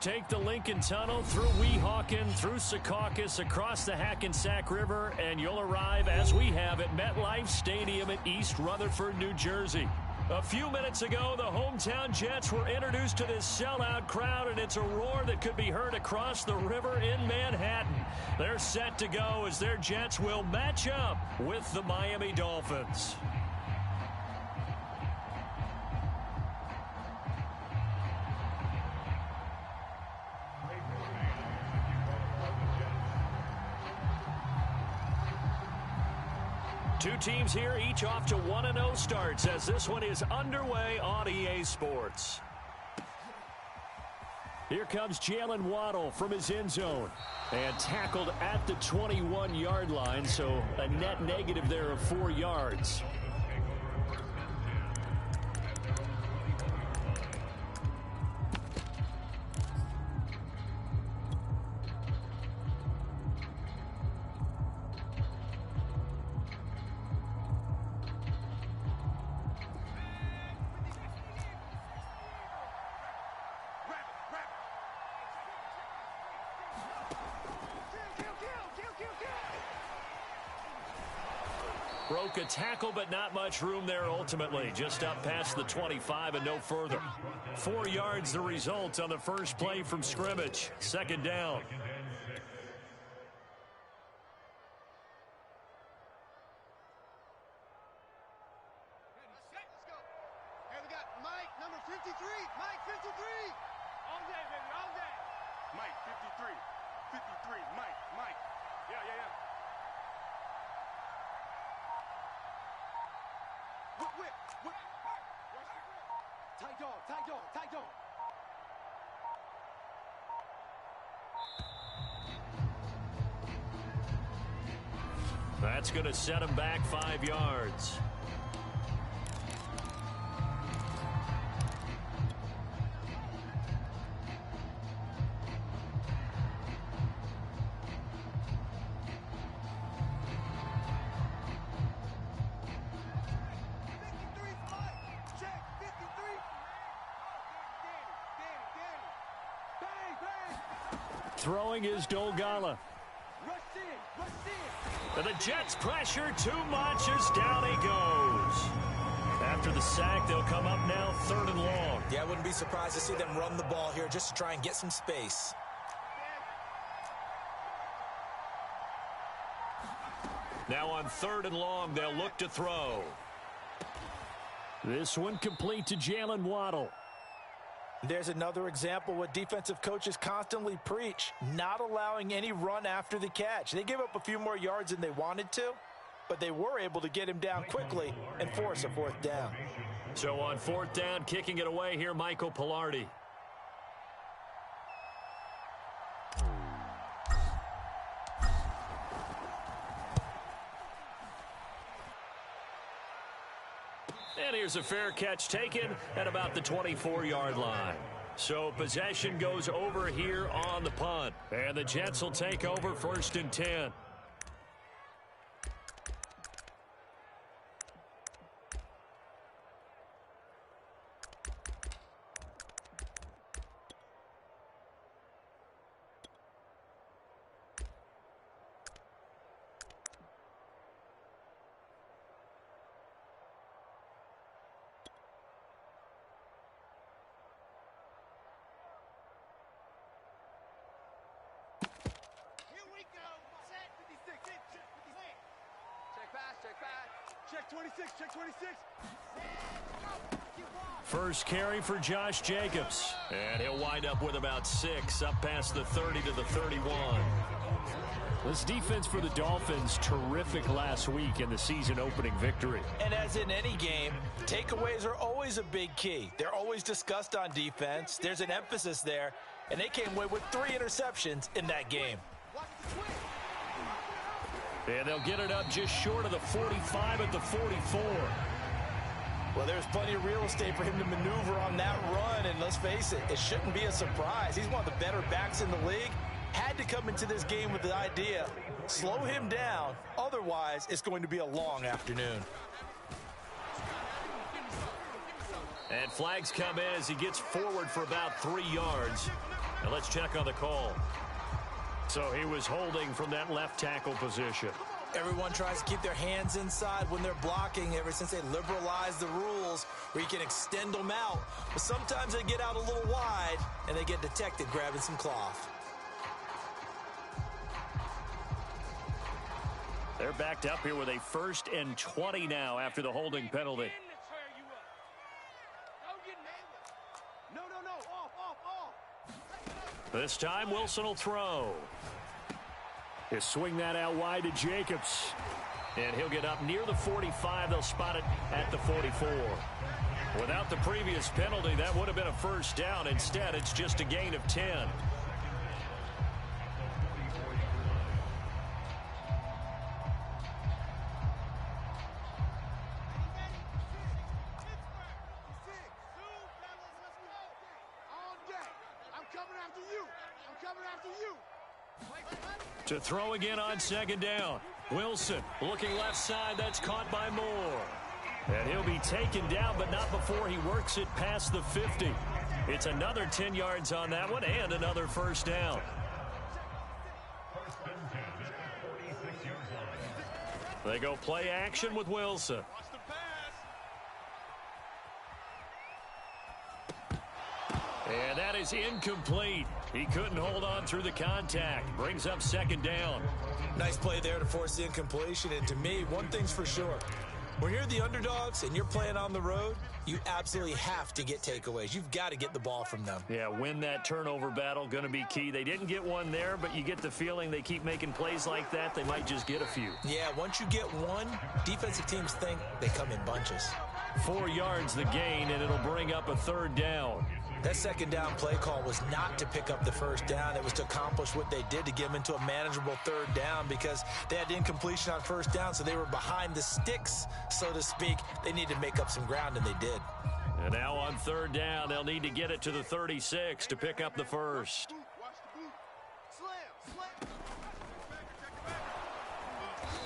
take the Lincoln Tunnel through Weehawken, through Secaucus, across the Hackensack River, and you'll arrive, as we have, at MetLife Stadium in East Rutherford, New Jersey. A few minutes ago, the hometown Jets were introduced to this sellout crowd, and it's a roar that could be heard across the river in Manhattan. They're set to go as their Jets will match up with the Miami Dolphins. Two teams here, each off to 1-0 starts as this one is underway on EA Sports. Here comes Jalen Waddle from his end zone. And tackled at the 21-yard line, so a net negative there of 4 yards. Broke a tackle, but not much room there ultimately. Just up past the 25 and no further. 4 yards the result on the first play from scrimmage. Second down. That's going to set him back 5 yards. Throwing is Dolgala. And the Jets pressure too much as down he goes. After the sack, they'll come up now 3rd and long. Yeah, I wouldn't be surprised to see them run the ball here just to try and get some space. Now on 3rd and long, they'll look to throw. This one complete to Jalen Waddle. There's another example what defensive coaches constantly preach, not allowing any run after the catch. They gave up a few more yards than they wanted to, but they were able to get him down quickly and force a 4th down. So on 4th down, kicking it away here, Michael Pilardi. And here's a fair catch taken at about the 24-yard line. So possession goes over here on the punt. And the Jets will take over 1st and 10. Check 26, check 26. First carry for Josh Jacobs. And he'll wind up with about 6 up past the 30 to the 31. This defense for the Dolphins, terrific last week in the season-opening victory. And as in any game, takeaways are always a big key. They're always discussed on defense. There's an emphasis there, and they came away with 3 interceptions in that game. And they'll get it up just short of the 45 at the 44. Well, there's plenty of real estate for him to maneuver on that run, and let's face it, it shouldn't be a surprise. He's one of the better backs in the league. Had to come into this game with the idea, slow him down, otherwise it's going to be a long afternoon. And flags come in as he gets forward for about 3 yards. And let's check on the call. So he was holding from that left tackle position. Everyone tries to keep their hands inside when they're blocking ever since they liberalized the rules where you can extend them out. But sometimes they get out a little wide and they get detected grabbing some cloth. They're backed up here with a 1st and 20 now after the holding penalty. This time Wilson will throw. He'll swing that out wide to Jacobs. And he'll get up near the 45. They'll spot it at the 44. Without the previous penalty, that would have been a 1st down. Instead, it's just a gain of 10. To throw again on 2nd down. Wilson looking left side. That's caught by Moore. And he'll be taken down, but not before he works it past the 50. It's another 10 yards on that one and another 1st down. They go play action with Wilson. And that is incomplete. He couldn't hold on through the contact. Brings up 2nd down. Nice play there to force the incompletion. And to me, one thing's for sure. When you're the underdogs and you're playing on the road, you absolutely have to get takeaways. You've got to get the ball from them. Yeah, win that turnover battle, going to be key. They didn't get one there, but you get the feeling they keep making plays like that, they might just get a few. Yeah, once you get one, defensive teams think they come in bunches. 4 yards the gain, and it'll bring up a 3rd down. That 2nd down play call was not to pick up the 1st down. It was to accomplish what they did to get them into a manageable 3rd down because they had incompletion on 1st down, so they were behind the sticks, so to speak. They needed to make up some ground, and they did. And now on 3rd down, they'll need to get it to the 36 to pick up the 1st.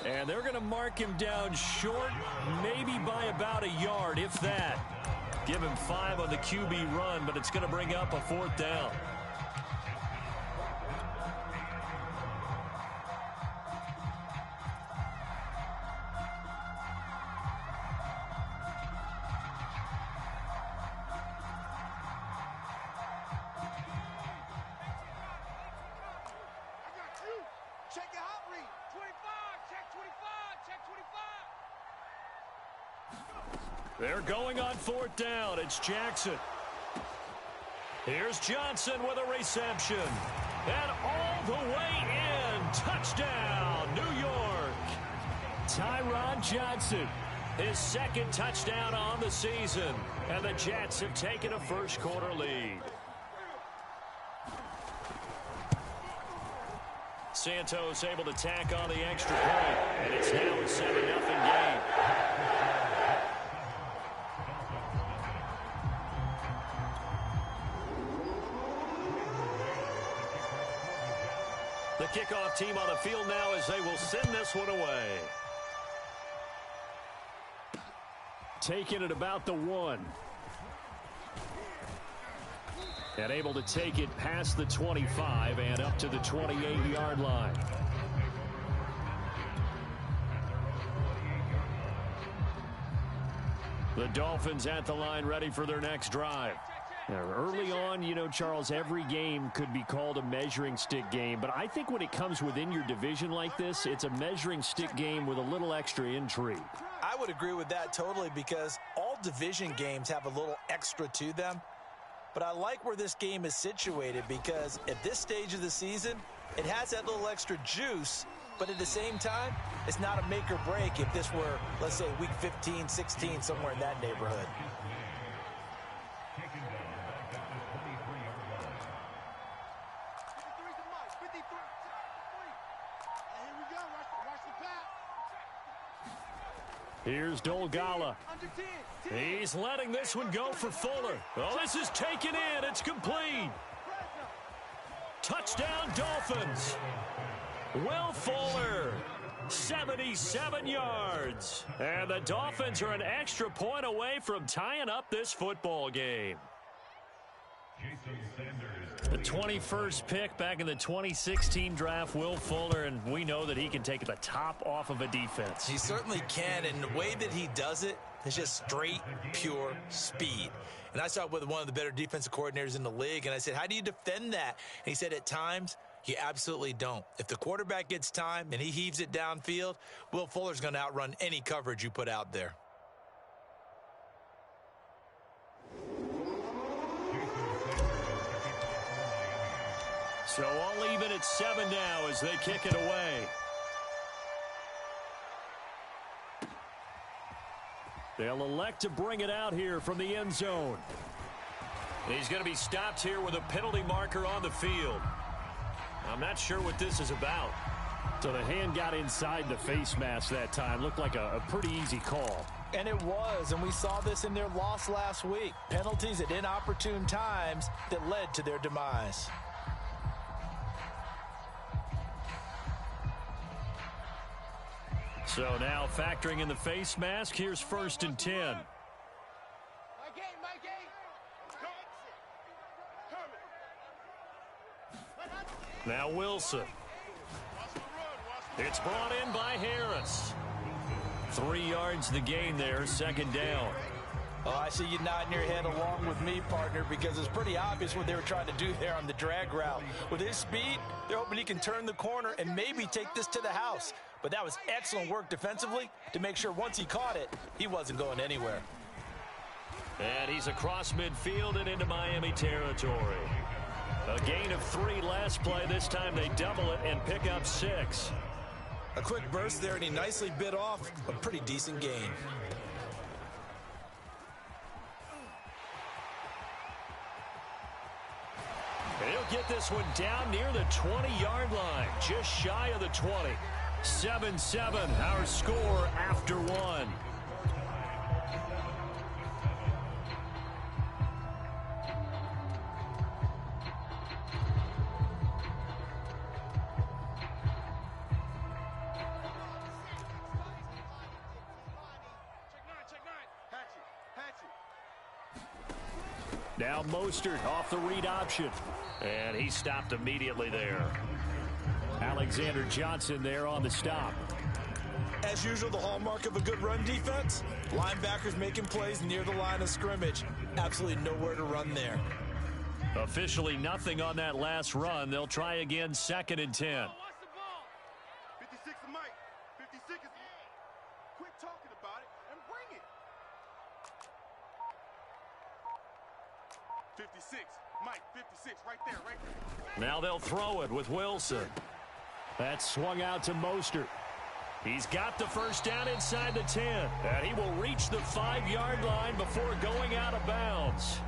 And they're going to mark him down short, maybe by about a yard, if that. Give him 5 on the QB run, but it's going to bring up a 4th down. Check your hot read. 25, check 25, check 25. They're going on 4th down. It's Jackson. Here's Johnson with a reception. And all the way in. Touchdown, New York. Tyron Johnson, his 2nd touchdown on the season. And the Jets have taken a 1st quarter lead. Santos able to tack on the extra point. And it's now a 7-0 game. The kickoff team on the field now as they will send this one away. Taking it about the 1. And able to take it past the 25 and up to the 28-yard line. The Dolphins at the line ready for their next drive. Now, early on, you know, Charles, every game could be called a measuring stick game. But I think when it comes within your division like this, it's a measuring stick game with a little extra intrigue. I would agree with that totally because all division games have a little extra to them. But I like where this game is situated because at this stage of the season, it has that little extra juice. But at the same time, it's not a make or break if this were, let's say, week 15, 16, somewhere in that neighborhood. Here's Dolgala. He's letting this one go for Fuller. Oh, this is taken in. It's complete. Touchdown, Dolphins. Will Fuller, 77 yards. And the Dolphins are an extra point away from tying up this football game. The 21st pick back in the 2016 draft, Will Fuller, and we know that he can take the top off of a defense. He certainly can, and the way that he does it is just straight, pure speed. And I saw it with one of the better defensive coordinators in the league, and I said, how do you defend that? And he said, at times, you absolutely don't. If the quarterback gets time and he heaves it downfield, Will Fuller's going to outrun any coverage you put out there. So all even at 7 now as they kick it away. They'll elect to bring it out here from the end zone. He's going to be stopped here with a penalty marker on the field. I'm not sure what this is about. So the hand got inside the face mask that time. Looked like a pretty easy call. And it was, and we saw this in their loss last week. Penalties at inopportune times that led to their demise. So now factoring in the face mask, here's 1st and 10. Now Wilson. It's brought in by Harris. 3 yards the gain there, 2nd down. Oh, I see you nodding your head along with me, partner, because it's pretty obvious what they were trying to do there on the drag route. With his speed, they're hoping he can turn the corner and maybe take this to the house. But that was excellent work defensively to make sure once he caught it, he wasn't going anywhere. And he's across midfield and into Miami territory. A gain of 3 last play. This time they double it and pick up 6. A quick burst there, and he nicely bit off a pretty decent gain. He'll get this one down near the 20-yard line, just shy of the 20. 7-7, our score after 1. Now Mostert off the read option. And he stopped immediately there. Alexander Johnson there on the stop. As usual, the hallmark of a good run defense, linebackers making plays near the line of scrimmage. Absolutely nowhere to run there. Officially nothing on that last run. They'll try again, 2nd and 10. 56 Mike. 56 is... Quit talking about it and bring it. 56. Mike, 56, right there, right there. Now they'll throw it with Wilson. That's swung out to Mostert. He's got the 1st down inside the 10. And he will reach the 5-yard line before going out of bounds.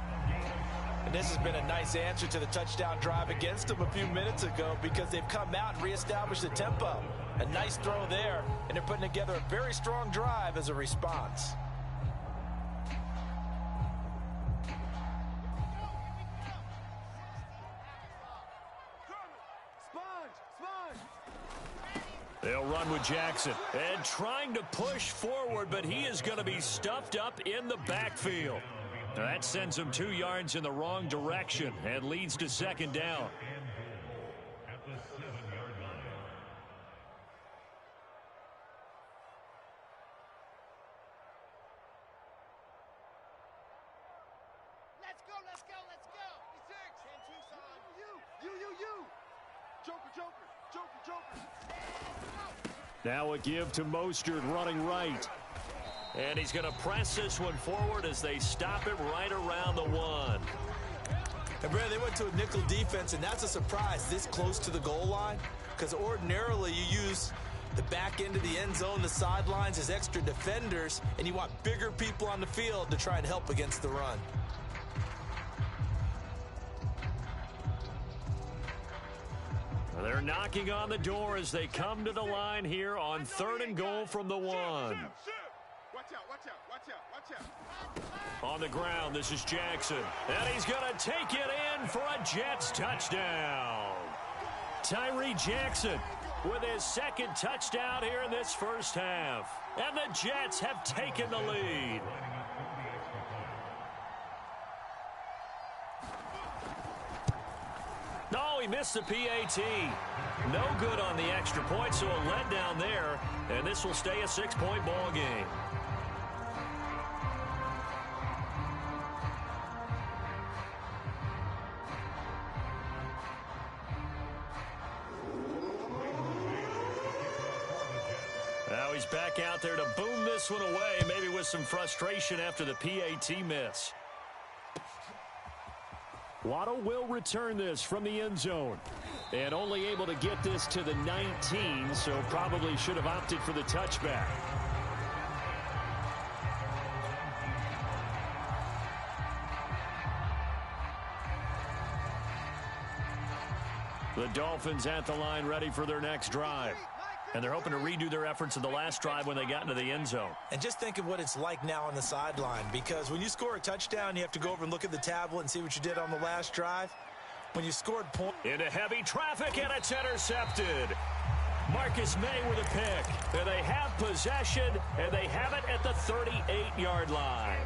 And this has been a nice answer to the touchdown drive against them a few minutes ago because they've come out and reestablished the tempo. A nice throw there, and they're putting together a very strong drive as a response. They'll run with Jackson and trying to push forward, but he is going to be stuffed up in the backfield. Now that sends him 2 yards in the wrong direction and leads to 2nd down. Let's go, let's go, let's go. 10-2, son. You. Joker. Now a give to Mostert running right. And he's going to press this one forward as they stop it right around the 1. And Brad, they went to a nickel defense, and that's a surprise this close to the goal line because ordinarily you use the back end of the end zone, the sidelines as extra defenders, and you want bigger people on the field to try and help against the run. They're knocking on the door as they come to the line here on 3rd and goal from the 1. Watch out. On the ground, this is Jackson. And he's going to take it in for a Jets touchdown. Tyree Jackson with his 2nd touchdown here in this 1st half. And the Jets have taken the lead. he missed the PAT. No good on the extra point, so a letdown there, and this will stay a 6-point ball game. Now he's back out there to boom this one away, maybe with some frustration after the PAT miss. Waddle will return this from the end zone. And only able to get this to the 19, so probably should have opted for the touchback. The Dolphins at the line ready for their next drive. And they're hoping to redo their efforts of the last drive when they got into the end zone. And just think of what it's like now on the sideline, because when you score a touchdown, you have to go over and look at the tablet and see what you did on the last drive. When you scored points. Into heavy traffic, and it's intercepted. Marcus May with a pick. And they have possession, and they have it at the 38-yard line.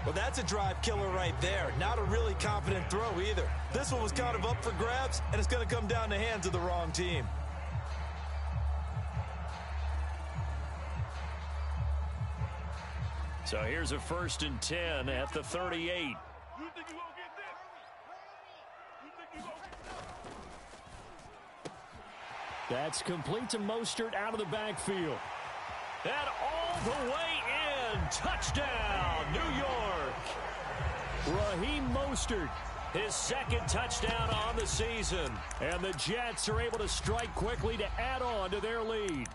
Well, that's a drive killer right there. Not a really confident throw either. This one was kind of up for grabs, and it's going to come down the hands of the wrong team. So here's a 1st and 10 at the 38. That's complete to Mostert out of the backfield. And all the way in. Touchdown, New York. Raheem Mostert, his 2nd touchdown on the season. And the Jets are able to strike quickly to add on to their lead.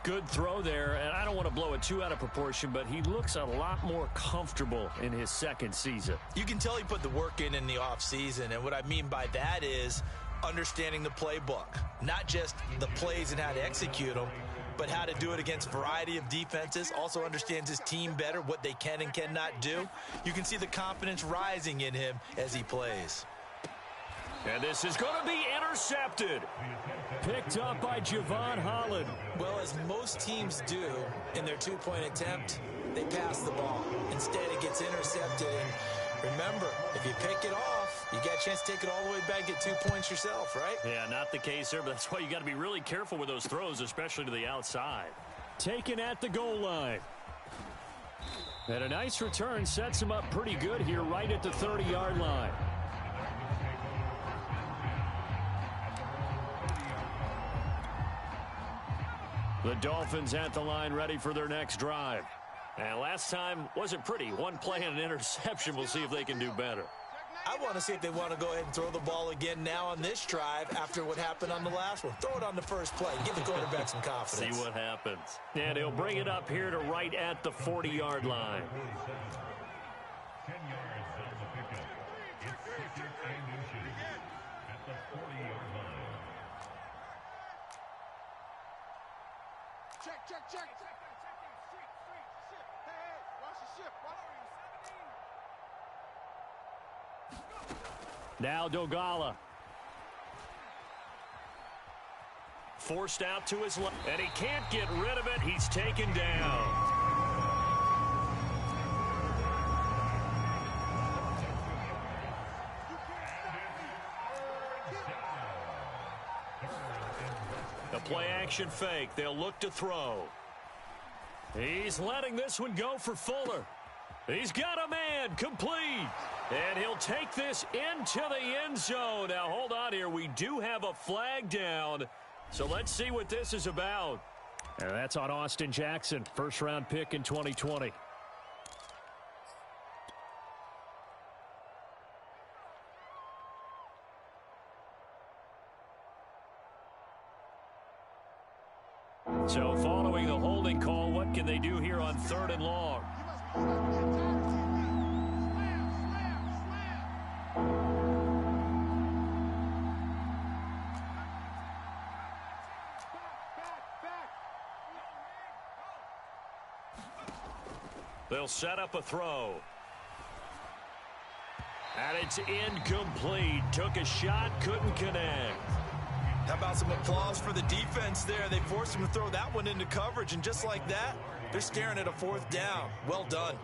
Good throw there, and I don't want to blow it too out of proportion, but he looks a lot more comfortable in his 2nd season. You can tell he put the work in the offseason, and what I mean by that is understanding the playbook. Not just the plays and how to execute them, but how to do it against a variety of defenses. Also understands his team better, what they can and cannot do. You can see the confidence rising in him as he plays. And this is going to be intercepted. Picked up by Javon Holland. Well, as most teams do in their 2-point attempt, they pass the ball. Instead, it gets intercepted. And remember, if you pick it off, you got a chance to take it all the way back, get 2 points yourself, right? Yeah, not the case there, but that's why you got to be really careful with those throws, especially to the outside. Taken at the goal line. And a nice return sets him up pretty good here right at the 30-yard line. The Dolphins at the line ready for their next drive. And last time wasn't pretty. One play and an interception. We'll see if they can do better. I want to see if they want to go ahead and throw the ball again now on this drive after what happened on the last one. Throw it on the first play. Give the quarterback some confidence. See what happens. And he'll bring it up here to right at the 40-yard line. 10 yards on the pickup. It's 2nd and at the 40-yard line. Check. Hey, watch the ship. Now Dogala. Forced out to his left, and he can't get rid of it. He's taken down. The play action fake. They'll look to throw. He's letting this one go for Fuller. He's got a man, complete. And he'll take this into the end zone. Now, hold on here. We do have a flag down. So let's see what this is about. And that's on Austin Jackson, first-round pick in 2020. So following the holding call, what can they do here on 3rd and long? They'll set up a throw. And it's incomplete. Took a shot, couldn't connect. How about some applause for the defense there? They forced him to throw that one into coverage, and just like that, they're staring at a 4th down. Well done.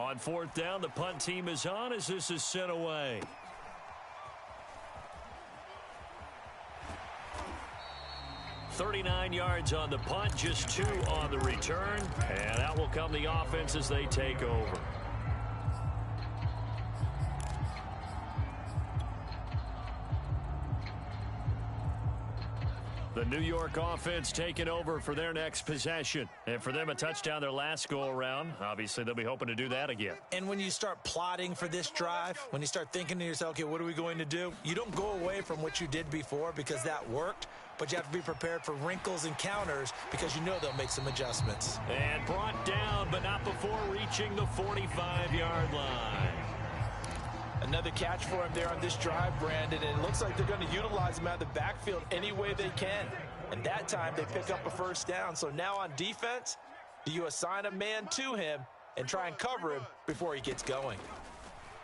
On fourth down, the punt team is on as this is sent away. "39 yards on the punt, just 2 on the return. And out will come the offense as they take over. The New York offense taking over for their next possession. And for them, a touchdown their last go-around. Obviously, they'll be hoping to do that again. And when you start plotting for this drive, when you start thinking to yourself, okay, what are we going to do? You don't go away from what you did before because that worked, but you have to be prepared for wrinkles and counters because you know they'll make some adjustments. And brought down, but not before reaching the 45-yard line. Another catch for him there on this drive, Brandon, and it looks like they're going to utilize him out of the backfield any way they can. And that time they pick up a first down. So now on defense, do you assign a man to him and try and cover him before he gets going?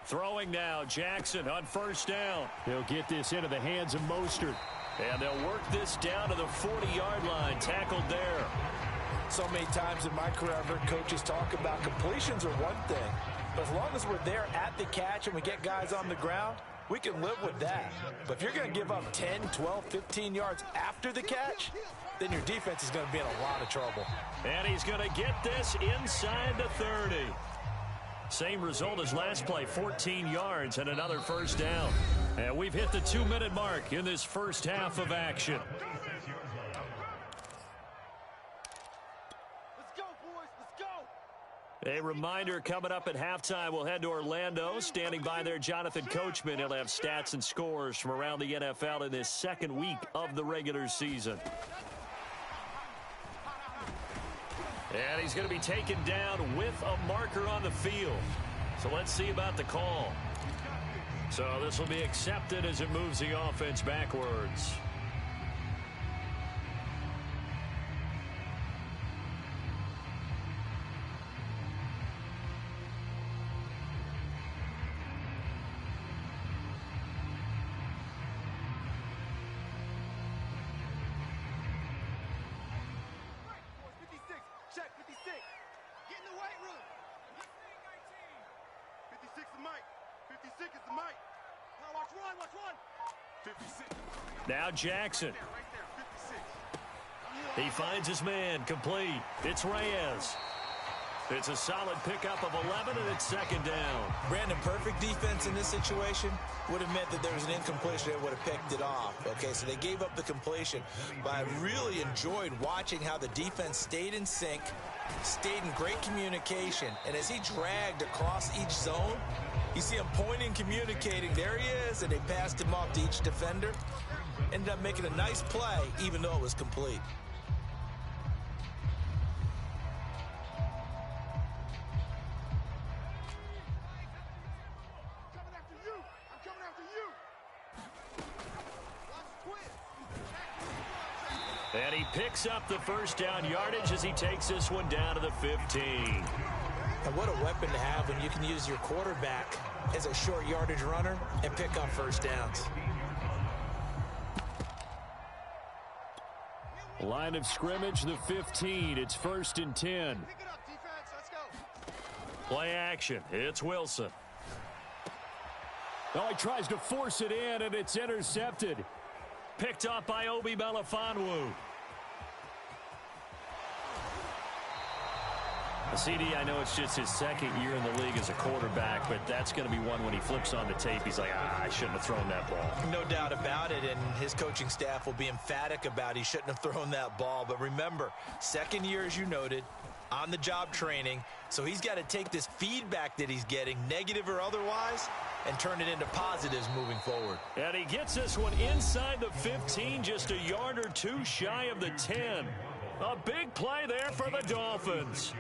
Throwing now, Jackson on first down. He'll get this into the hands of Mostert. And they'll work this down to the 40-yard line, tackled there. So many times in my career, I've heard coaches talk about completions are one thing. But as long as we're there at the catch and we get guys on the ground, we can live with that. But if you're going to give up 10, 12, 15 yards after the catch, then your defense is going to be in a lot of trouble. And he's going to get this inside the 30. Same result as last play, 14 yards and another first down. And we've hit the 2-minute mark in this first half of action. A reminder, coming up at halftime, we'll head to Orlando. Standing by there, Jonathan Coachman. He'll have stats and scores from around the NFL in this second week of the regular season. And he's going to be taken down with a marker on the field. So let's see about the call. So this will be accepted as it moves the offense backwards. Now Jackson. He finds his man, complete. It's Reyes. It's a solid pickup of 11, and it's second down. Brandon, perfect defense in this situation would have meant that there was an incompletion that would have picked it off. Okay, so they gave up the completion. But I really enjoyed watching how the defense stayed in sync, stayed in great communication. And as he dragged across each zone, you see him pointing, communicating. There he is, and they passed him off to each defender. Ended up making a nice play, even though it was complete. And he picks up the first down yardage as he takes this one down to the 15. And what a weapon to have when you can use your quarterback as a short yardage runner and pick up first downs. Line of scrimmage, the 15. It's 1st and 10. Play action. It's Wilson. Oh, he tries to force it in, and it's intercepted. Picked up by Obi Melifonwu. CD, I know it's just his second year in the league as a quarterback, but that's going to be one when he flips on the tape. He's like, I shouldn't have thrown that ball. No doubt about it, and his coaching staff will be emphatic about he shouldn't have thrown that ball. But remember, second year, as you noted, on-the-job training, so he's got to take this feedback that he's getting, negative or otherwise, and turn it into positives moving forward. And he gets this one inside the 15, just a yard or two shy of the 10. A big play there for the Dolphins.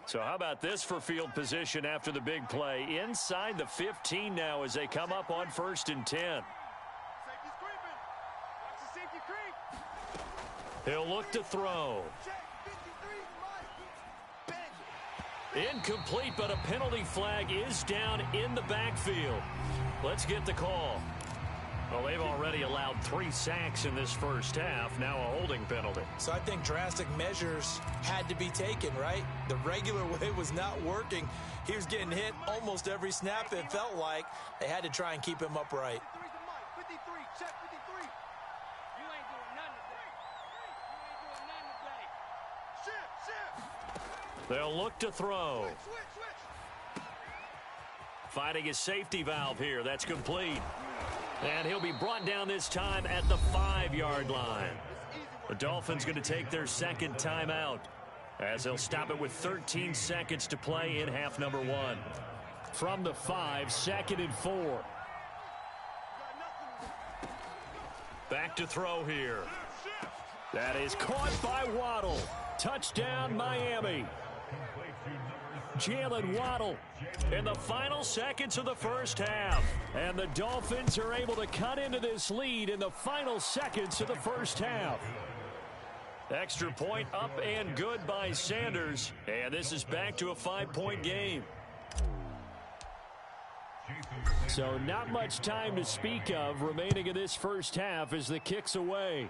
So how about this for field position after the big play? Inside the 15 now as they come up on 1st and 10. He'll look to throw. Incomplete, but a penalty flag is down in the backfield. Let's get the call. Well, they've already allowed 3 sacks in this first half, now a holding penalty. So I think drastic measures had to be taken, right? The regular way was not working. He was getting hit almost every snap, it felt like. They had to try and keep him upright. 53, check 53. You ain't doing nothing today. You ain't doing nothing today. Shift. They'll look to throw. Switch. Finding a safety valve here. That's complete. And he'll be brought down this time at the 5-yard line. The Dolphins going to take their second timeout as they'll stop it with 13 seconds to play in half number 1. From the 5, 2nd and 4. Back to throw here. That is caught by Waddle. Touchdown, Miami. Jalen Waddle in the final seconds of the first half. And the Dolphins are able to cut into this lead in the final seconds of the first half. Extra point up and good by Sanders. And this is back to a 5-point game. So not much time to speak of remaining in this first half as the kick's away.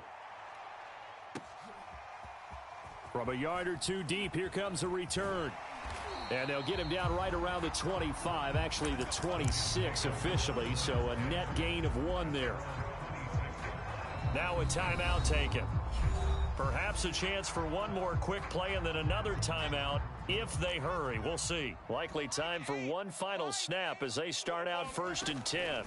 From a yard or two deep, here comes a return. And they'll get him down right around the 25, actually the 26 officially, so a net gain of 1 there. Now a timeout taken. Perhaps a chance for one more quick play and then another timeout if they hurry. We'll see. Likely time for one final snap as they start out 1st and 10.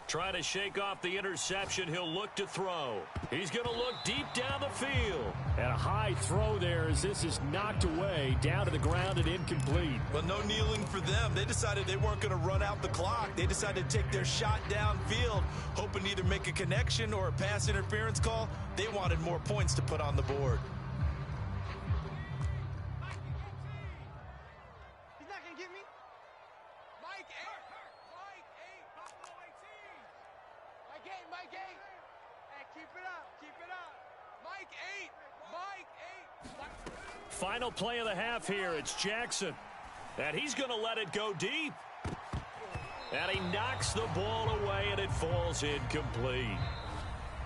Trying to shake off the interception, he'll look to throw. He's going to look deep down the field. And a high throw there as this is knocked away, down to the ground and incomplete. Well, no kneeling for them. They decided they weren't going to run out the clock. They decided to take their shot downfield, hoping to either make a connection or a pass interference call. They wanted more points to put on the board. He's not going to get me. Mike 8. Mike 8. Hey, keep it up. Mike 8. Final play of the half here. It's Jackson. And he's going to let it go deep. And he knocks the ball away, and it falls incomplete.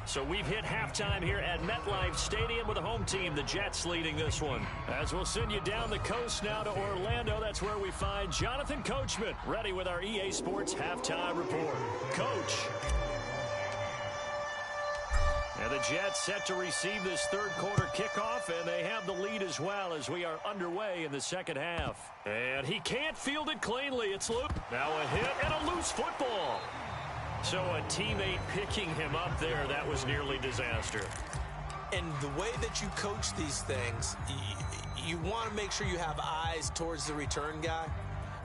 So we've hit halftime here at MetLife Stadium with the home team, the Jets, leading this one. As we'll send you down the coast now to Orlando, that's where we find Jonathan Coachman, ready with our EA Sports halftime report. Coach. And the Jets set to receive this third quarter kickoff, and they have the lead as well as we are underway in the second half. And he can't field it cleanly. It's loose. Now a hit and a loose football. So a teammate picking him up there, that was nearly disaster. And the way that you coach these things, you want to make sure you have eyes towards the return guy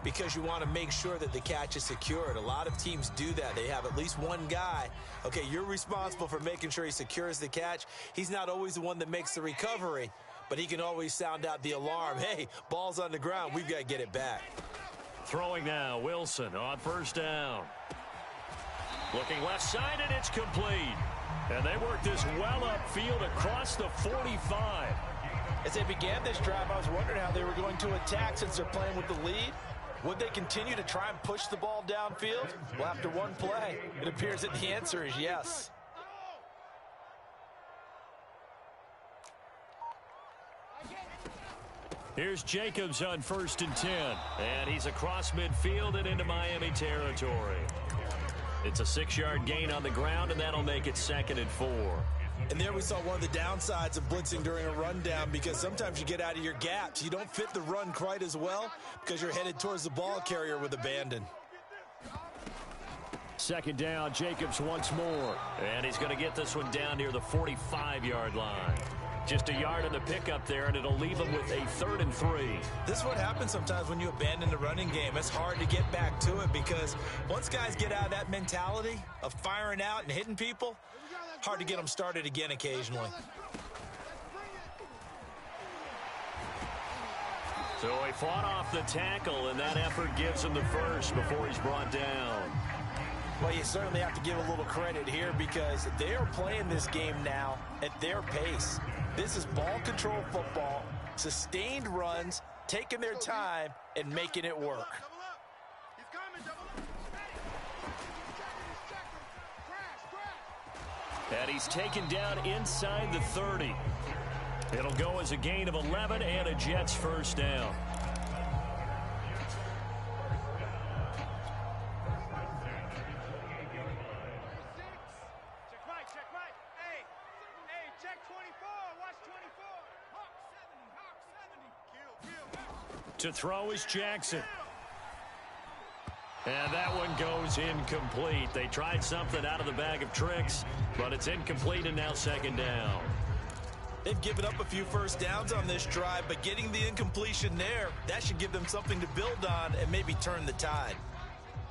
because you want to make sure that the catch is secured. A lot of teams do that. They have at least one guy. Okay, you're responsible for making sure he secures the catch. He's not always the one that makes the recovery, but he can always sound out the alarm. Hey, ball's on the ground. We've got to get it back. Throwing now, Wilson on first down. Looking left side, and it's complete. And they work this well upfield across the 45. As they began this drive, I was wondering how they were going to attack since they're playing with the lead. Would they continue to try and push the ball downfield? Well, after one play, it appears that the answer is yes. Here's Jacobs on 1st and 10. And he's across midfield and into Miami territory. It's a 6-yard gain on the ground, and that'll make it 2nd and 4. And there we saw one of the downsides of blitzing during a rundown because sometimes you get out of your gaps. You don't fit the run quite as well because you're headed towards the ball carrier with abandon. 2nd down, Jacobs once more. And he's going to get this one down near the 45-yard line. Just a yard in the pickup there, and it'll leave him with a 3rd and 3. This is what happens sometimes when you abandon the running game. It's hard to get back to it because once guys get out of that mentality of firing out and hitting people, hard to get them started again occasionally. So he fought off the tackle, and that effort gives him the first before he's brought down. Well, you certainly have to give a little credit here because they are playing this game now at their pace. This is ball control football, sustained runs, taking their time, and making it work. He's coming, double up. And he's taken down inside the 30. It'll go as a gain of 11 and a Jets first down. Check right. Hey, check 24. Watch 24. Hawk 70. Kill. To throw is Jackson. And that one goes incomplete. They tried something out of the bag of tricks, but it's incomplete and now second down. They've given up a few first downs on this drive, but getting the incompletion there, that should give them something to build on and maybe turn the tide.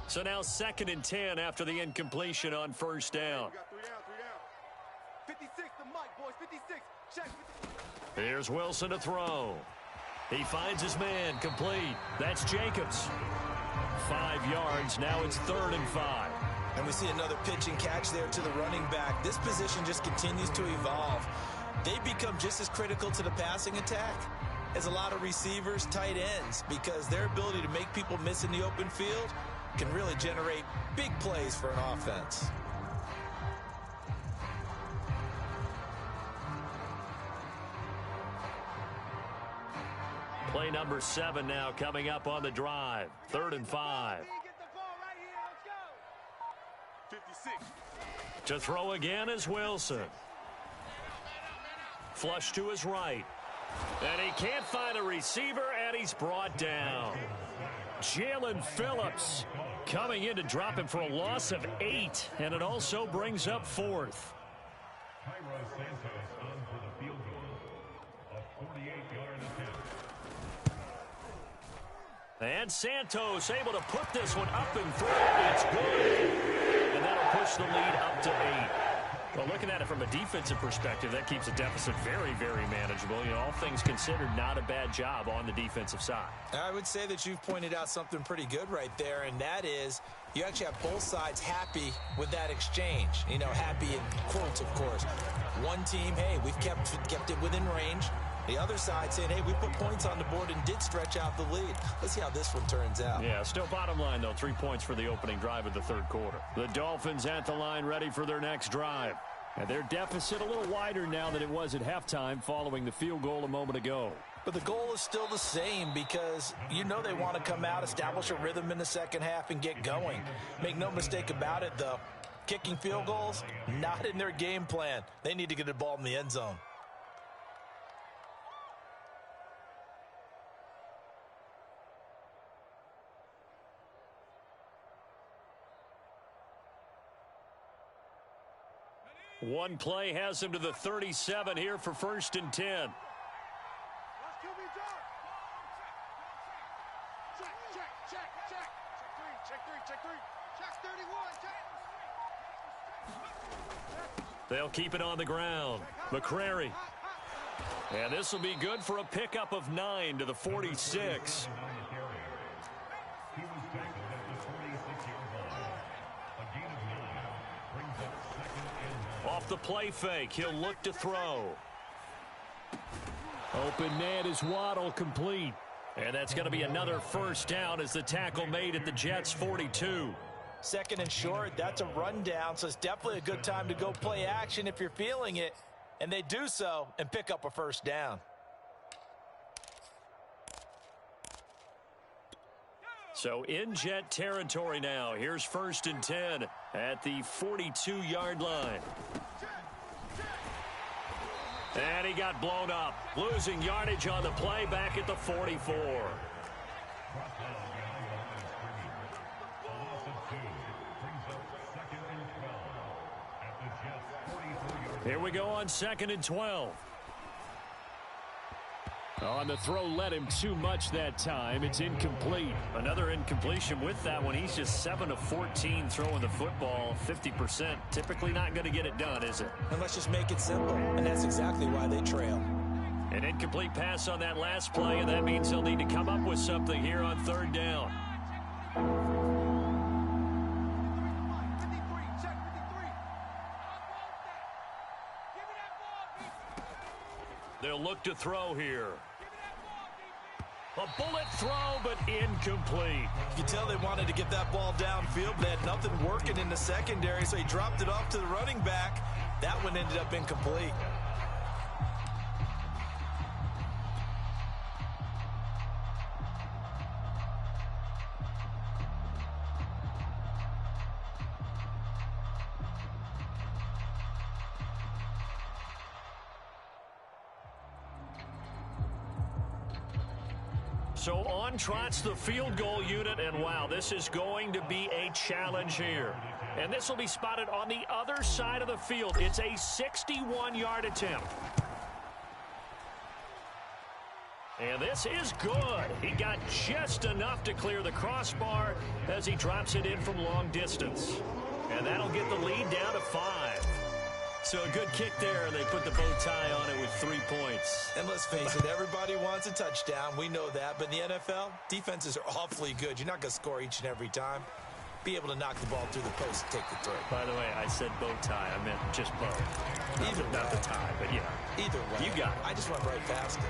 So now 2nd and 10 after the incompletion on first down. We got 3 down. 56, the mic, boys. 56. Check. 56. Here's Wilson to throw. He finds his man, complete. That's Jacobs. 5 yards, now it's 3rd and 5. And we see another pitch and catch there to the running back. This position just continues to evolve. They become just as critical to the passing attack as a lot of receivers, tight ends, because their ability to make people miss in the open field can really generate big plays for an offense. Play number 7 now coming up on the drive. 3rd and 5. Get the ball right here. Let's go. 56. To throw again is Wilson. Flush to his right. And he can't find a receiver, and he's brought down. Jalen Phillips coming in to drop him for a loss of 8, and it also brings up 4th. And Santos able to put this one up and through. It's good. And that'll push the lead up to 8. Well, looking at it from a defensive perspective, that keeps the deficit very, very manageable. You know, all things considered, not a bad job on the defensive side. I would say that you've pointed out something pretty good right there, and that is you actually have both sides happy with that exchange. You know, happy in quotes, of course. One team, hey, we've kept it within range. The other side saying, hey, we put points on the board and did stretch out the lead. Let's see how this one turns out. Yeah, still bottom line, though, 3 points for the opening drive of the 3rd quarter. The Dolphins at the line ready for their next drive. And their deficit a little wider now than it was at halftime following the field goal a moment ago. But the goal is still the same because you know they want to come out, establish a rhythm in the second half, and get going. Make no mistake about it, though. Kicking field goals, not in their game plan. They need to get the ball in the end zone. One play has him to the 37 here for 1st and 10. Let's kill me dark. Check. Check 3. Check 31. They'll keep it on the ground. McCrary. And this will be good for a pickup of 9 to the 46. Off the play fake, he'll look to throw. Open man is Waddle, complete. And that's going to be another first down as the tackle made at the Jets' 42. 2nd and short, that's a rundown, so it's definitely a good time to go play action if you're feeling it. And they do so and pick up a first down. So in Jet territory now. Here's 1st and 10 at the 42-yard line. And he got blown up. Losing yardage on the play back at the 44. Here we go on 2nd and 12. On the throw, led him too much that time. It's incomplete. Another incompletion with that one. He's just 7 of 14 throwing the football, 50%. Typically not going to get it done, is it? And let's just make it simple. And that's exactly why they trail. An incomplete pass on that last play, and that means he'll need to come up with something here on 3rd down. They'll look to throw here. A bullet throw, but incomplete. You can tell they wanted to get that ball downfield, but they had nothing working in the secondary, so he dropped it off to the running back. That one ended up incomplete. So on trots the field goal unit, and wow, this is going to be a challenge here. And this will be spotted on the other side of the field. It's a 61-yard attempt. And this is good. He got just enough to clear the crossbar as he drops it in from long distance. And that'll get the lead down to 5. So a good kick there. They put the bow tie on it with 3 points. And let's face it, everybody wants a touchdown. We know that. But in the NFL, defenses are awfully good. You're not going to score each and every time. Be able to knock the ball through the post and take the throw. By the way, I said bow tie. I meant just bow. Not the tie, but yeah. Either way. You got it. I just went right past it.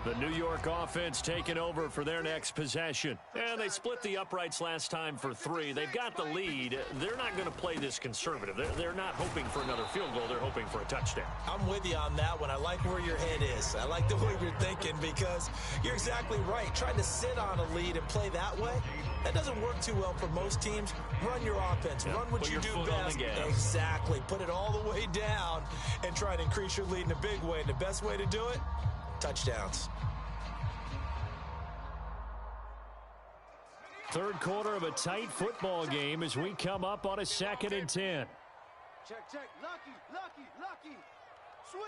The New York offense taking over for their next possession. And they split the uprights last time for 3. They've got the lead. They're not going to play this conservative. They're not hoping for another field goal. They're hoping for a touchdown. I'm with you on that one. I like where your head is. I like the way you're thinking because you're exactly right. Trying to sit on a lead and play that way, that doesn't work too well for most teams. Run your offense. Run what you do best. Exactly. Put it all the way down and try to increase your lead in a big way. And the best way to do it, touchdowns. Third quarter of a tight football game as we come up on a 2nd and 10. Check. Lucky. Switch.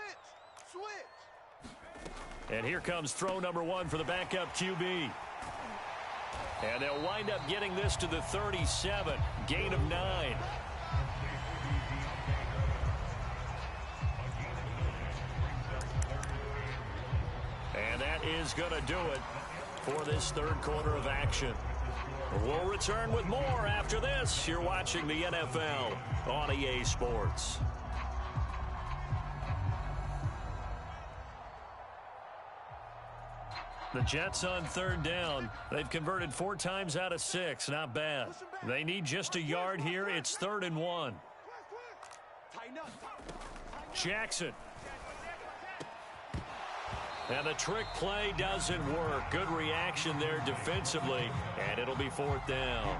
And here comes throw number 1 for the backup QB. And they'll wind up getting this to the 37. Gain of 9. And that is going to do it for this third quarter of action. We'll return with more after this. You're watching the NFL on EA Sports. The Jets on 3rd down. They've converted 4 times out of 6. Not bad. They need just a yard here. It's 3rd and 1. Jackson. And the trick play doesn't work. Good reaction there defensively, and it'll be 4th down.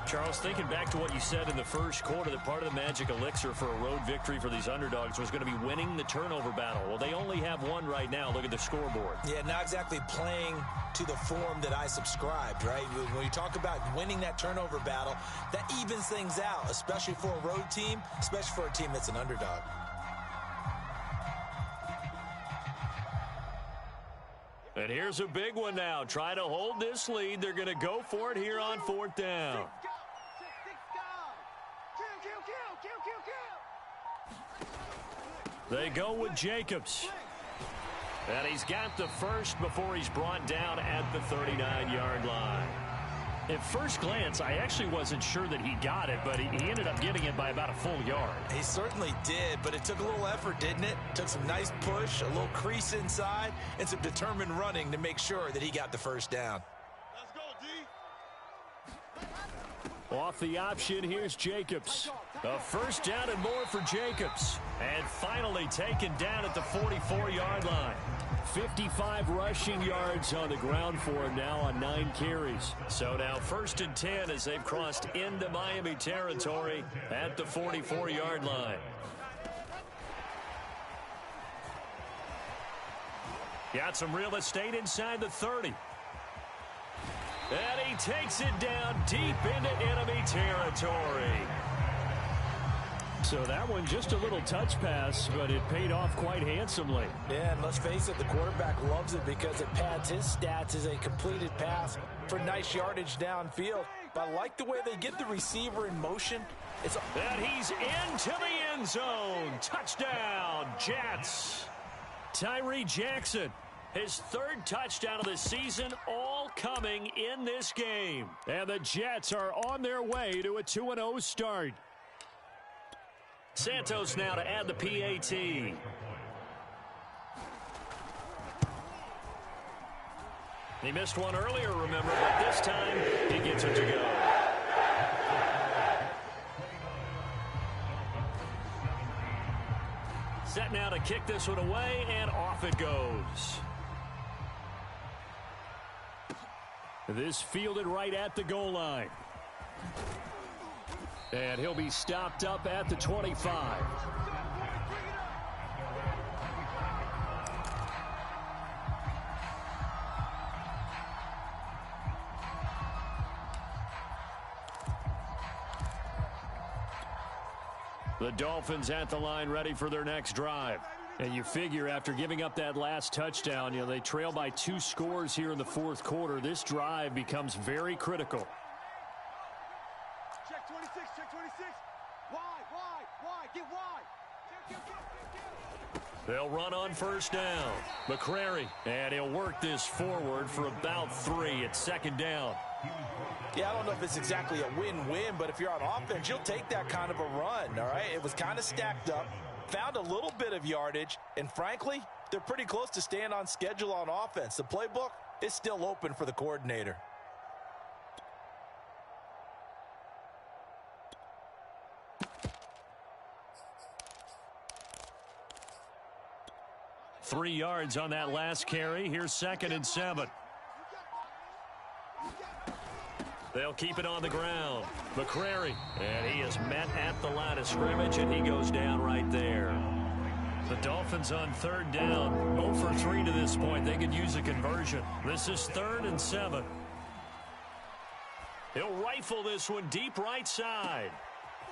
Charles, thinking back to what you said in the first quarter, that part of the magic elixir for a road victory for these underdogs was going to be winning the turnover battle. Well, they only have 1 right now. Look at the scoreboard. Yeah, not exactly playing to the form that I subscribed, right? When you talk about winning that turnover battle, that evens things out, especially for a road team, especially for a team that's an underdog. And here's a big one now. Try to hold this lead. They're going to go for it here on 4th down. They go with Jacobs. And he's got the first before he's brought down at the 39-yard line. At first glance, I actually wasn't sure that he got it, but he ended up getting it by about a full yard. He certainly did, but it took a little effort, didn't it? Took some nice push, a little crease inside, and some determined running to make sure that he got the first down. Let's go, D. Off the option, here's Jacobs. A first down and more for Jacobs. And finally taken down at the 44-yard line. 55 rushing yards on the ground for him now on 9 carries. So now 1st and 10 as they've crossed into Miami territory at the 44-yard line. Got some real estate inside the 30. And he takes it down deep into enemy territory. So that one just a little touch pass, but it paid off quite handsomely. Yeah, and let's face it, the quarterback loves it because it pads his stats as a completed pass for nice yardage downfield. But I like the way they get the receiver in motion. And he's into the end zone. Touchdown, Jets. Tyree Jackson, his 3rd touchdown of the season, all coming in this game. And the Jets are on their way to a 2-0 start. Santos now to add the PAT. He missed one earlier, remember, but this time he gets it to go. Set now to kick this one away, and off it goes. This fielded right at the goal line. And he'll be stopped up at the 25. The Dolphins at the line ready for their next drive. And you figure after giving up that last touchdown, they trail by 2 scores here in the fourth quarter. This drive becomes very critical. Check 26, check 26. Wide, get wide. They'll run on first down. McCrary, and he'll work this forward for about 3. It's second down. Yeah, I don't know if it's exactly a win-win, but if you're on offense, you'll take that kind of a run, all right? It was kind of stacked up, found a little bit of yardage, and frankly, they're pretty close to staying on schedule on offense. The playbook is still open for the coordinator. Three yards on that last carry. Here's 2nd and 7. They'll keep it on the ground. McCrary, and he is met at the line of scrimmage, and he goes down right there. The Dolphins on third down, 0 for 3 to this point. They could use a conversion. This is 3rd and 7. He'll rifle this one deep right side.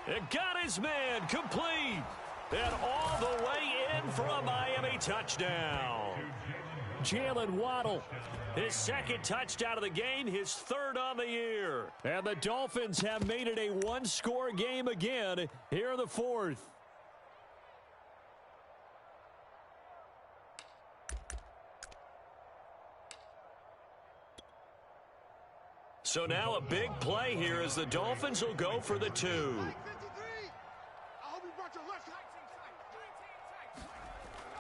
It got his man complete. And all the way in for a Miami touchdown. Jalen Waddle, his 2nd touchdown of the game, his 3rd on the year. And the Dolphins have made it a 1-score game again here in the 4th. So now a big play here as the Dolphins will go for the 2.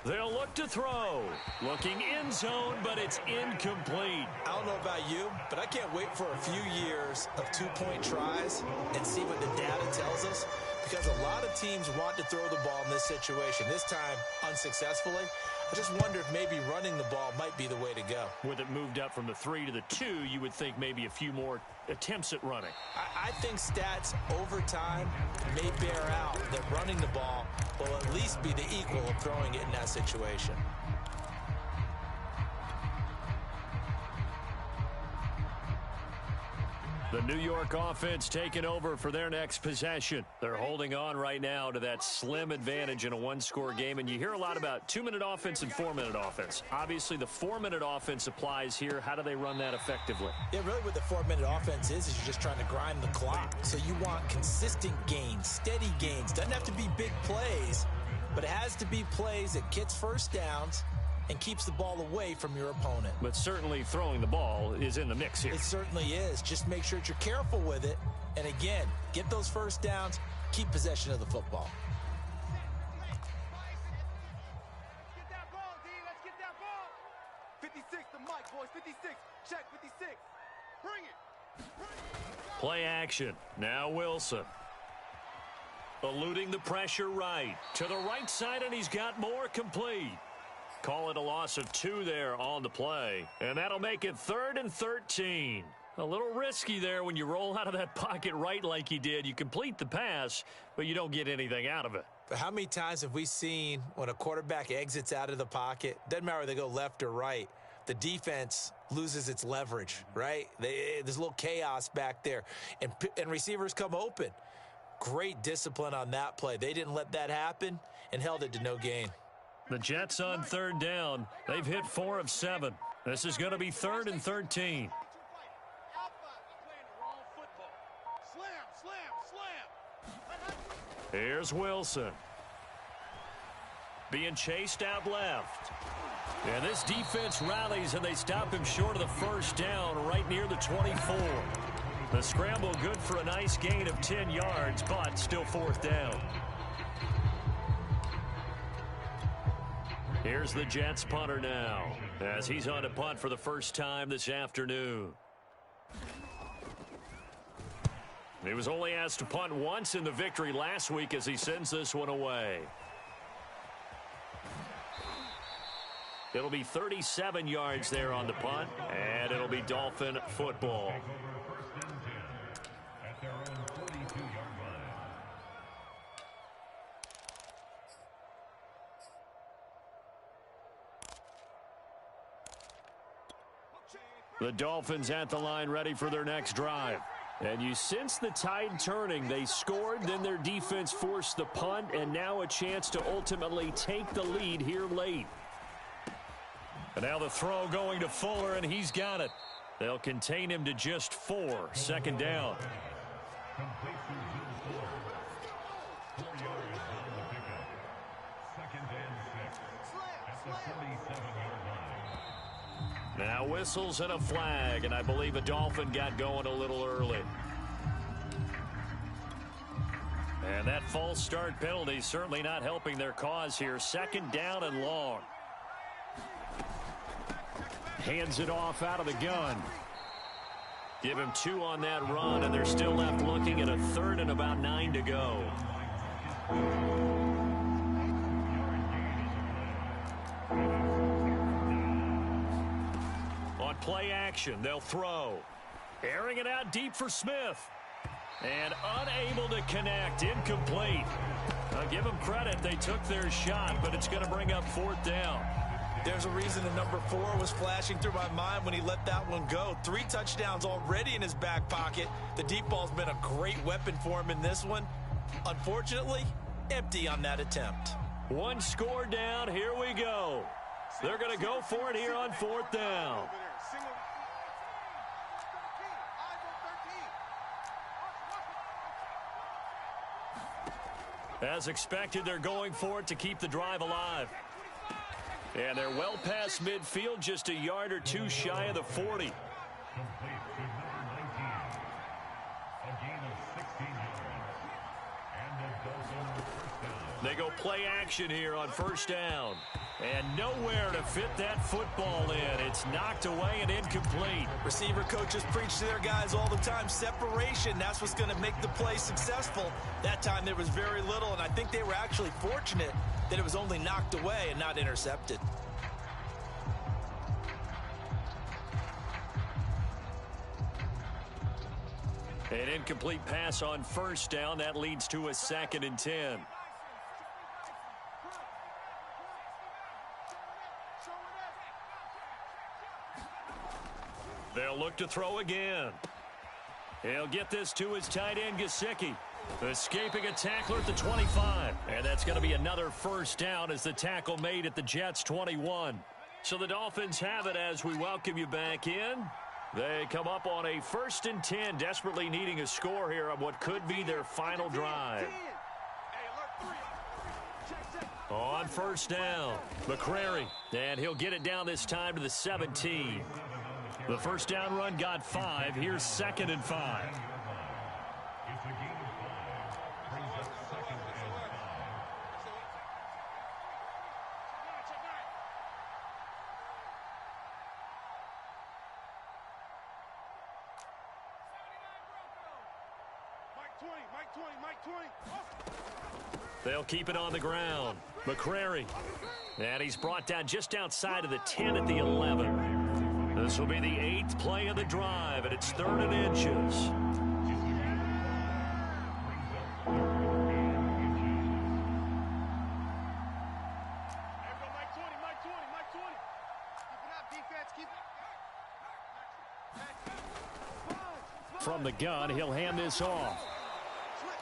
They'll look to throw. Looking end zone, but it's incomplete. I don't know about you, but I can't wait for a few years of 2-point tries and see what the data tells us, because a lot of teams want to throw the ball in this situation. This time, unsuccessfully. I just wonder if maybe running the ball might be the way to go. With it moved up from the 3 to the 2, you would think maybe a few more attempts at running. I think stats over time may bear out that running the ball will at least be the equal of throwing it in that situation. The New York offense taking over for their next possession. They're holding on right now to that slim advantage in a 1-score game. And you hear a lot about 2-minute offense and 4-minute offense. Obviously, the 4-minute offense applies here. How do they run that effectively? Yeah, really what the 4-minute offense is you're just trying to grind the clock. So you want consistent gains, steady gains. Doesn't have to be big plays, but it has to be plays that gets first downs and keeps the ball away from your opponent. But certainly throwing the ball is in the mix here. It certainly is. Just make sure that you're careful with it. And again, get those first downs, keep possession of the football. Get that ball, D. Let's get that ball. 56, the mic, boys. 56. Check 56. Bring it. Play action. Now Wilson. Eluding the pressure right. To the right side, and he's got more complete. Call it a loss of 2 there on the play. And that'll make it 3rd and 13. A little risky there when you roll out of that pocket right like he did. You complete the pass, but you don't get anything out of it. But how many times have we seen when a quarterback exits out of the pocket, doesn't matter whether they go left or right, the defense loses its leverage, right? There's a little chaos back there, and receivers come open. Great discipline on that play. They didn't let that happen and held it to no gain. The Jets on third down. They've hit 4 of 7. This is going to be 3rd and 13. Here's Wilson. Being chased out left. And this defense rallies, and they stop him short of the first down right near the 24. The scramble good for a nice gain of 10 yards, but still 4th down. Here's the Jets punter now, as he's on to punt for the first time this afternoon. He was only asked to punt once in the victory last week as he sends this one away. It'll be 37 yards there on the punt, and it'll be Dolphin football. At their own 42-yard line. The Dolphins at the line ready for their next drive. And you sense the tide turning. They scored, then their defense forced the punt, and now a chance to ultimately take the lead here late. And now the throw going to Fuller, and he's got it. They'll contain him to just 4. Second down. Completion to Fuller. 4 yards on the pickup. Second and 6 at the 47-yard line. Now whistles and a flag, and I believe a Dolphin got going a little early. And that false start penalty certainly not helping their cause here. Second down and long. Hands it off out of the gun. Give him 2 on that run, and they're still left looking at a 3rd and about 9 to go. On play action, they'll throw. Airing it out deep for Smith. And unable to connect. Incomplete. I'll give them credit. They took their shot, but it's going to bring up 4th down. There's a reason the number 4 was flashing through my mind when he let that one go. 3 touchdowns already in his back pocket. The deep ball's been a great weapon for him in this one. Unfortunately, empty on that attempt. 1 score down. Here we go. They're going to go for it here on 4th down. As expected, they're going for it to keep the drive alive. And they're well past midfield, just a yard or 2 shy of the 40. Complete to number 19. A gain of 16 yards. And a Dolphin first down. They go play action here on 1st down. And nowhere to fit that football in. It's knocked away and incomplete. Receiver coaches preach to their guys all the time. Separation, that's what's going to make the play successful. That time there was very little, and I think they were actually fortunate that it was only knocked away and not intercepted. An incomplete pass on 1st down. That leads to a 2nd and 10. They'll look to throw again. He'll get this to his tight end, Gesicki. Escaping a tackler at the 25. And that's going to be another 1st down as the tackle made at the Jets' 21. So the Dolphins have it as we welcome you back in. They come up on a 1st and 10, desperately needing a score here on what could be their final drive. On 1st down, McCrary. And he'll get it down this time to the 17. The 1st down run got 5. Here's 2nd and 5. It's a gain of 5. Brings up 2nd and 5. They'll keep it on the ground. McCrary. And he's brought down just outside of the 10 at the 11. This will be the 8th play of the drive, and it's 3rd and inches. From the gun, he'll hand this off.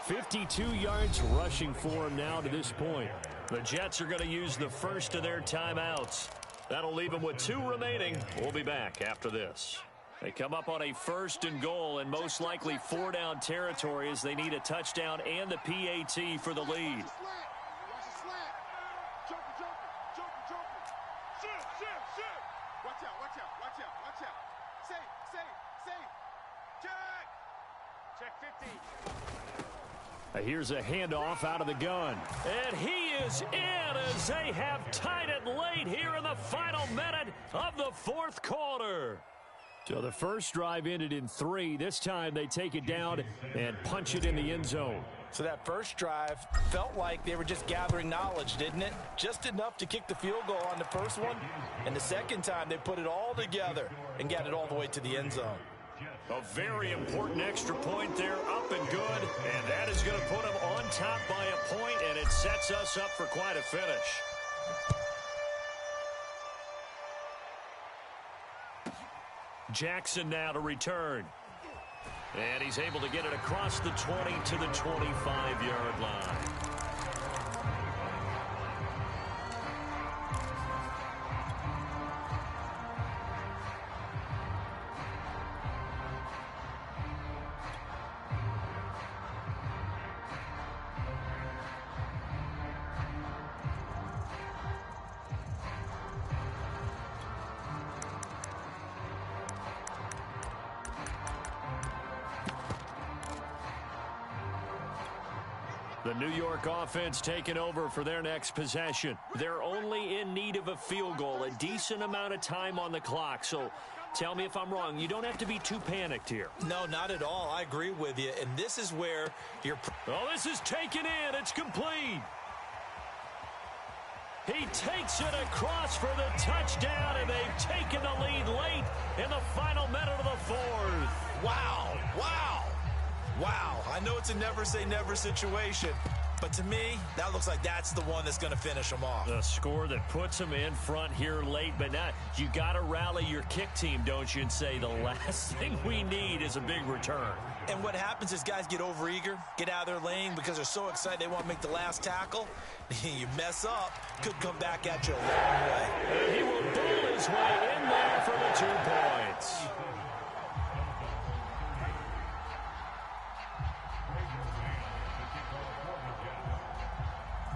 52 yards rushing for him now to this point. The Jets are going to use the first of their timeouts. That'll leave them with 2 remaining. We'll be back after this. They come up on a 1st and goal and most likely 4-down territory as they need a touchdown and the PAT for the lead. Here's a handoff out of the gun. And he is in as they have tied it late here in the final minute of the fourth quarter. So the first drive ended in 3. This time they take it down and punch it in the end zone. So that first drive felt like they were just gathering knowledge, didn't it? Just enough to kick the field goal on the first one. And the second time they put it all together and got it all the way to the end zone. A very important extra point there, up and good. And that is going to put them on top by a point, and it sets us up for quite a finish. Jackson now to return. And he's able to get it across the 20 to the 25-yard line. The New York offense taking over for their next possession. They're only in need of a field goal, a decent amount of time on the clock. So tell me if I'm wrong. You don't have to be too panicked here. No, not at all. I agree with you. And this is where you're... Oh, this is taken in. It's complete. He takes it across for the touchdown, and they've taken the lead late in the final minute of the fourth. Wow, wow. Wow, I know it's a never-say-never situation, but to me, that looks like that's the one that's going to finish them off. The score that puts them in front here late, but now you got to rally your kick team, don't you, and say the last thing we need is a big return. And what happens is guys get overeager, get out of their lane because they're so excited they want to make the last tackle. You mess up, could come back at you a long way. And he will bull his way in there for the 2 points.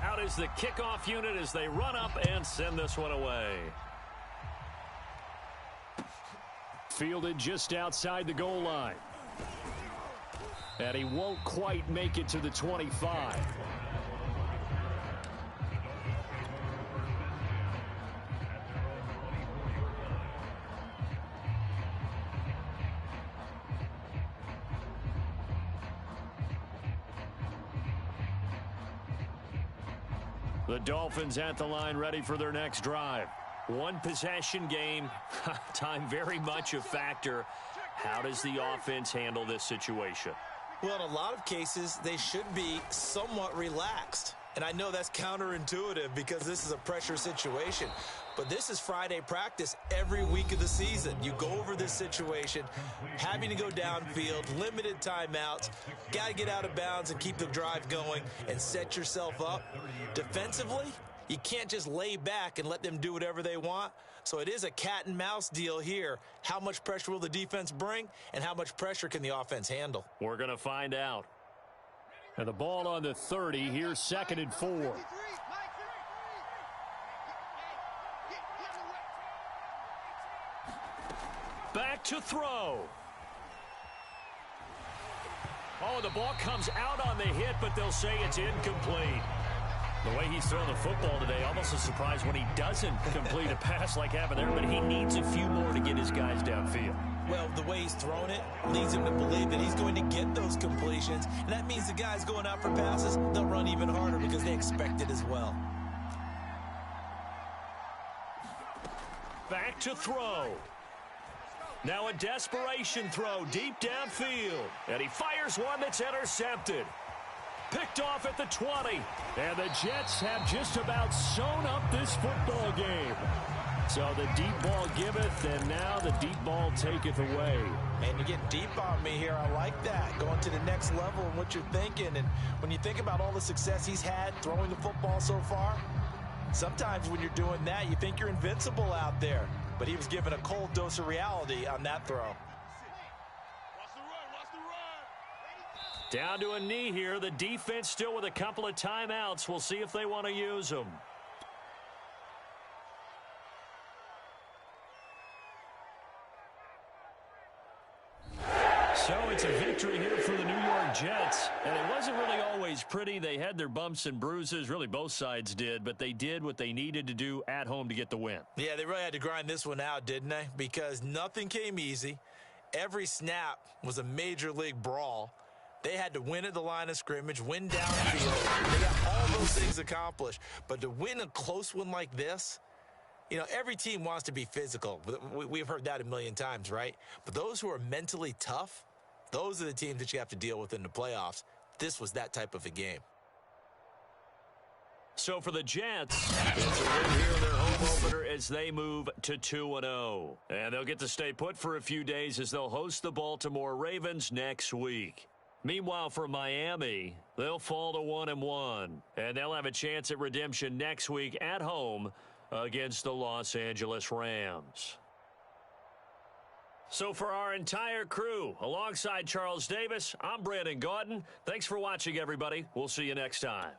Out is the kickoff unit as they run up and send this one away. Fielded just outside the goal line. And he won't quite make it to the 25. The Dolphins at the line, ready for their next drive. One possession game, time very much a factor. How does the offense handle this situation? Well, in a lot of cases, they should be somewhat relaxed. And I know that's counterintuitive because this is a pressure situation. But this is Friday practice every week of the season. You go over this situation, having to go downfield, limited timeouts, got to get out of bounds and keep the drive going and set yourself up. Defensively, you can't just lay back and let them do whatever they want. So it is a cat and mouse deal here. How much pressure will the defense bring and how much pressure can the offense handle? We're going to find out. And the ball on the 30. Here's 2nd and 4. Back to throw. Oh, the ball comes out on the hit, but they'll say it's incomplete. The way he's thrown the football today, almost a surprise when he doesn't complete a pass like happened there, but he needs a few more to get his guys downfield. Well, the way he's thrown it leads him to believe that he's going to get those completions, and that means the guys going out for passes, they'll run even harder because they expect it as well. Back to throw. Now a desperation throw deep downfield, and he fires one that's intercepted. Picked off at the 20. And the Jets have just about sewn up this football game. So the deep ball giveth, and now the deep ball taketh away. Man, you get deep on me here. I like that. Going to the next level and what you're thinking. And when you think about all the success he's had throwing the football so far, sometimes when you're doing that, you think you're invincible out there. But he was given a cold dose of reality on that throw. Down to a knee here. The defense still with a couple of timeouts. We'll see if they want to use them. So it's a victory here for the New York Jets. And it wasn't really always pretty. They had their bumps and bruises. Really, both sides did. But they did what they needed to do at home to get the win. Yeah, they really had to grind this one out, didn't they? Because nothing came easy. Every snap was a major league brawl. They had to win at the line of scrimmage, win downfield. They got all those things accomplished. But to win a close one like this, you know, every team wants to be physical. We've heard that a million times, right? But those who are mentally tough, those are the teams that you have to deal with in the playoffs. This was that type of a game. So for the Jets, it's a win here in their home opener as they move to 2-0. And they'll get to stay put for a few days as they'll host the Baltimore Ravens next week. Meanwhile, for Miami, they'll fall to 1-1. And they'll have a chance at redemption next week at home against the Los Angeles Rams. So for our entire crew, alongside Charles Davis, I'm Brandon Gaudin. Thanks for watching, everybody. We'll see you next time.